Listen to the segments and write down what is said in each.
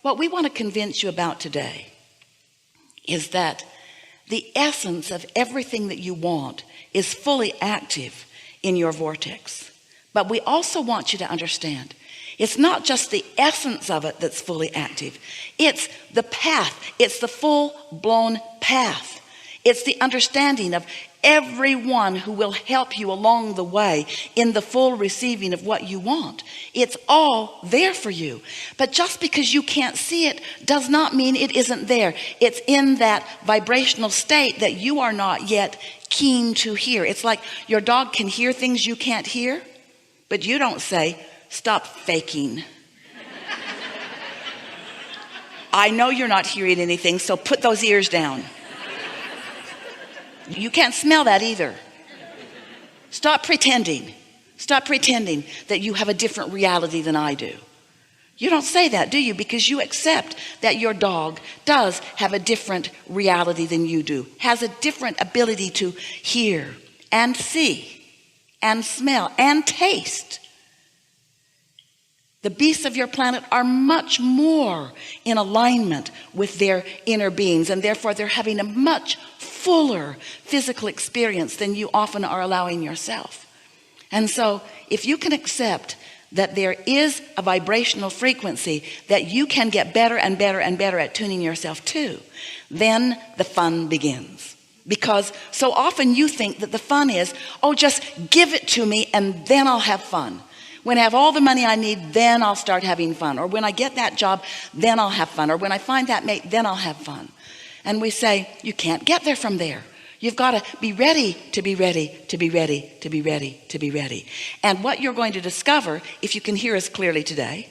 What we want to convince you about today is that the essence of everything that you want is fully active in your vortex. But we also want you to understand it's not just the essence of it that's fully active. It's the path. It's the full-blown path. It's the understanding of everyone who will help you along the way in the full receiving of what you want. It's all there for you. But just because you can't see it does not mean it isn't there. It's in that vibrational state that you are not yet keen to hear. It's like your dog can hear things you can't hear, but you don't say, stop faking. I know you're not hearing anything, so put those ears down. You can't smell that either. Stop pretending. Stop pretending that you have a different reality than I do. You don't say that, do you? Because you accept that your dog does have a different reality than you do, has a different ability to hear and see and smell and taste. The beasts of your planet are much more in alignment with their inner beings, and therefore they're having a much fuller physical experience than you often are allowing yourself. And so if you can accept that there is a vibrational frequency that you can get better and better and better at tuning yourself to, then the fun begins. Because so often you think that the fun is, oh, just give it to me and then I'll have fun. When I have all the money I need, then I'll start having fun. Or when I get that job, then I'll have fun. Or when I find that mate, then I'll have fun. And we say, you can't get there from there. You've got to be ready to be ready, to be ready, to be ready, to be ready. And what you're going to discover, if you can hear us clearly today,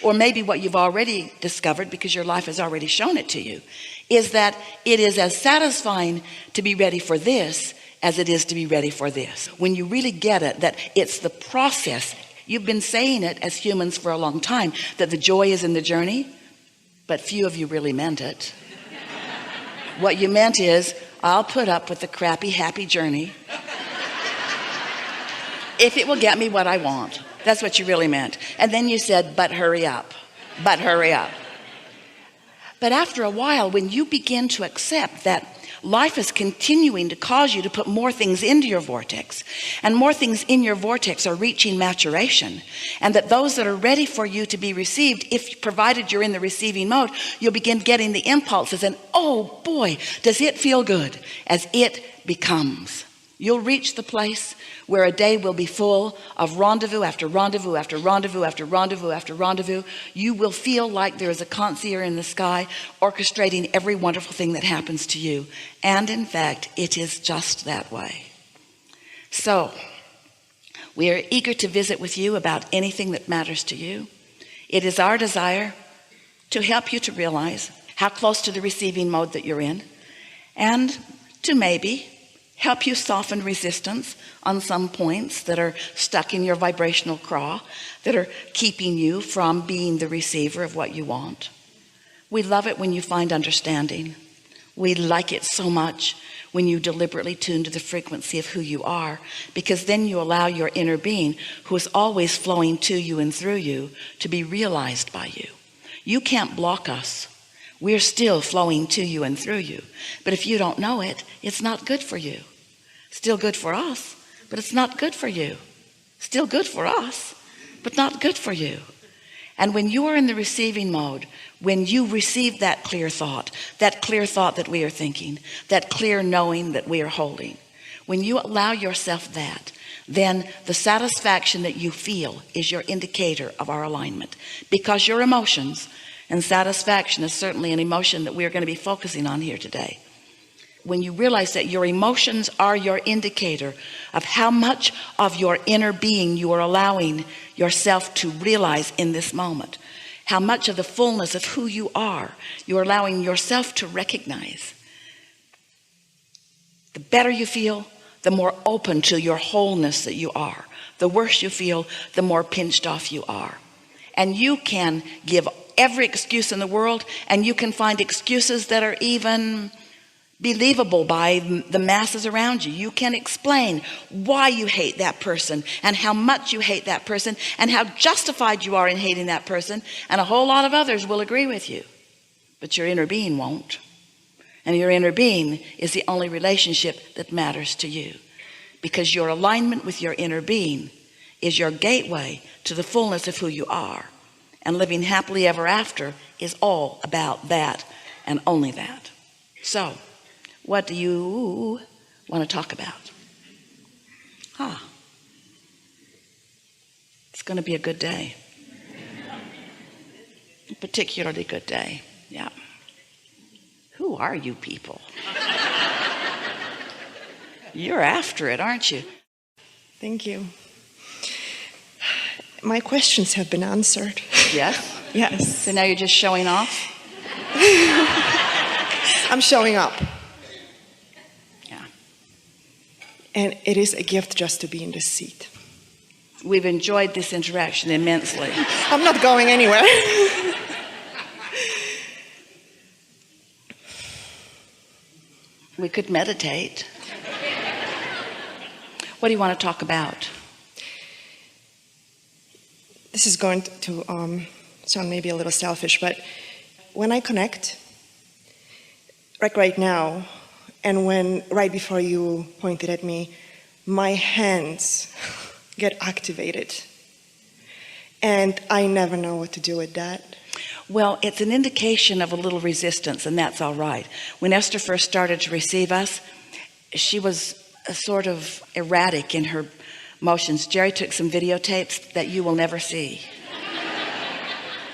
or maybe what you've already discovered because your life has already shown it to you, is that it is as satisfying to be ready for this as it is to be ready for this. When you really get it, that it's the process. You've been saying it as humans for a long time, that the joy is in the journey, but few of you really meant it. What you meant is, I'll put up with the crappy, happy journey if it will get me what I want. That's what you really meant. And then you said, but hurry up, but hurry up. But after a while, when you begin to accept that life is continuing to cause you to put more things into your vortex, and more things in your vortex are reaching maturation, and that those that are ready for you to be received, if provided you're in the receiving mode, you'll begin getting the impulses, and oh boy, does it feel good as it becomes. You'll reach the place where a day will be full of rendezvous after rendezvous after rendezvous after rendezvous after rendezvous. You will feel like there is a concierge in the sky orchestrating every wonderful thing that happens to you. And in fact, it is just that way. So we are eager to visit with you about anything that matters to you. It is our desire to help you to realize how close to the receiving mode that you're in, and to maybe help you soften resistance on some points that are stuck in your vibrational craw, that are keeping you from being the receiver of what you want. We love it when you find understanding. We like it so much when you deliberately tune to the frequency of who you are, because then you allow your inner being, who is always flowing to you and through you, to be realized by you. You can't block us. We're still flowing to you and through you. But if you don't know it, it's not good for you. Still good for us, but it's not good for you. Still good for us, but not good for you. And when you are in the receiving mode, when you receive that clear thought that we are thinking, that clear knowing that we are holding, when you allow yourself that, then the satisfaction that you feel is your indicator of our alignment. Because your emotions, and satisfaction is certainly an emotion that we are going to be focusing on here today. When you realize that your emotions are your indicator of how much of your inner being you are allowing yourself to realize in this moment, how much of the fullness of who you are you're allowing yourself to recognize. The better you feel, the more open to your wholeness that you are. The worse you feel, the more pinched off you are. And you can give every excuse in the world, and you can find excuses that are even believable by the masses around you. You can explain why you hate that person and how much you hate that person and how justified you are in hating that person, and a whole lot of others will agree with you, but your inner being won't. And your inner being is the only relationship that matters to you, because your alignment with your inner being is your gateway to the fullness of who you are. And living happily ever after is all about that and only that. So what do you want to talk about? It's going to be a good day. A particularly good day. Yeah. Who are you people? You're after it, aren't you? Thank you. My questions have been answered. Yes? Yes. So now you're just showing off? I'm showing up. Yeah. And it is a gift just to be in this seat. We've enjoyed this interaction immensely. I'm not going anywhere. We could meditate. What do you want to talk about? This is going to sound maybe a little selfish, but when I connect, like right now, and when right before you pointed at me, my hands get activated, and I never know what to do with that. Well, it's an indication of a little resistance, and that's all right. When Esther first started to receive us, she was sort of erratic in her motions. Jerry took some videotapes that you will never see,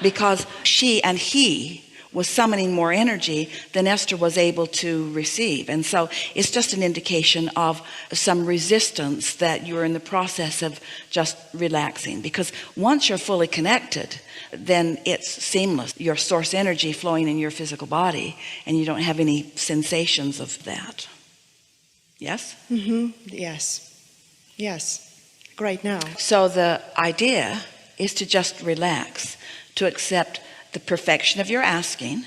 because she and he was summoning more energy than Esther was able to receive. And so it's just an indication of some resistance that you're in the process of just relaxing, because once you're fully connected, then it's seamless. Your source energy flowing in your physical body, and you don't have any sensations of that. Yes? Mm-hmm. Yes. Right now. So the idea is to just relax, to accept the perfection of your asking,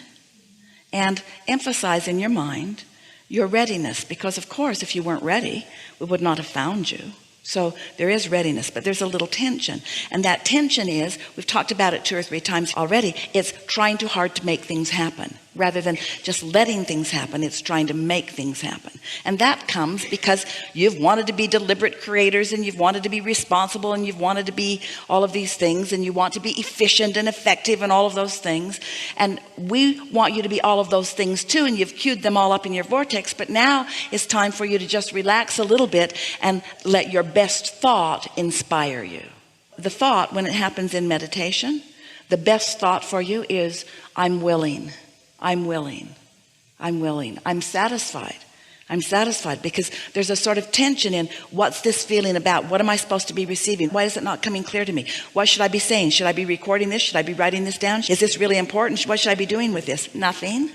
and emphasize in your mind your readiness, because of course if you weren't ready, we would not have found you. So there is readiness, but there's a little tension, and that tension is, we've talked about it 2 or 3 times already, it's trying too hard to make things happen. Rather than just letting things happen, it's trying to make things happen. And that comes because you've wanted to be deliberate creators, and you've wanted to be responsible, and you've wanted to be all of these things, and you want to be efficient and effective and all of those things. And we want you to be all of those things too, and you've queued them all up in your vortex. But now it's time for you to just relax a little bit and let your best thought inspire you. The thought, when it happens in meditation, the best thought for you is, I'm willing. I'm willing. I'm willing. I'm satisfied. I'm satisfied, because there's a sort of tension in, what's this feeling about? What am I supposed to be receiving? Why is it not coming clear to me? What should I be saying? Should I be recording this? Should I be writing this down? Is this really important? What should I be doing with this? Nothing.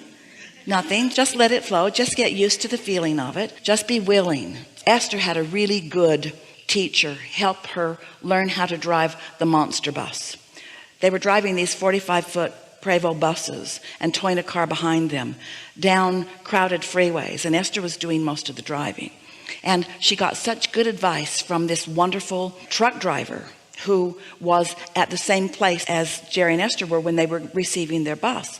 Just let it flow. Just get used to the feeling of it. Just be willing. Esther had a really good teacher help her learn how to drive the monster bus. They were driving these 45-foot Prevost buses and towing a car behind them down crowded freeways, and Esther was doing most of the driving. And she got such good advice from this wonderful truck driver who was at the same place as Jerry and Esther were when they were receiving their bus.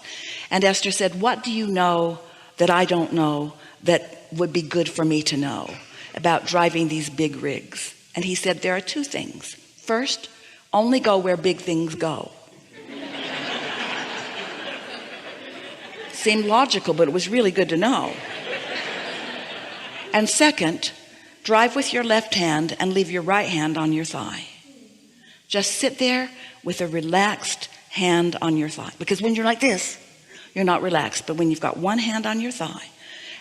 And Esther said, what do you know that I don't know that would be good for me to know about driving these big rigs? And he said, there are 2 things. First, only go where big things go. Seemed logical, but it was really good to know. And second, drive with your left hand and leave your right hand on your thigh. Just sit there with a relaxed hand on your thigh, because when you're like this, you're not relaxed. But when you've got one hand on your thigh,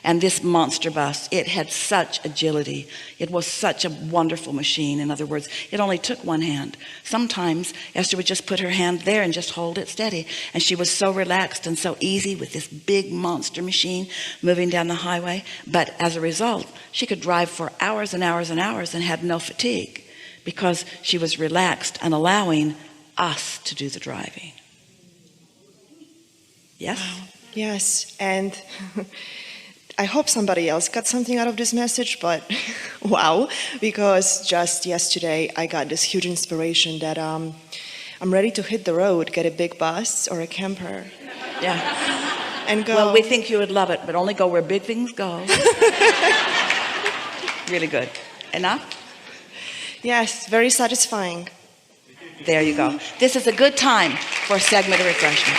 and this monster bus, it had such agility. It was such a wonderful machine. In other words, it only took one hand. Sometimes Esther would just put her hand there and just hold it steady. And she was so relaxed and so easy with this big monster machine moving down the highway. But as a result, she could drive for hours and hours and hours and had no fatigue, because she was relaxed and allowing us to do the driving. Yes? Wow. Yes. And I hope somebody else got something out of this message, but wow, because just yesterday I got this huge inspiration that I'm ready to hit the road, get a big bus or a camper. Yeah. And go. Well, we think you would love it, but only go where big things go. Really good. Enough? Yes, very satisfying. There you go. This is a good time for a segment of refreshment.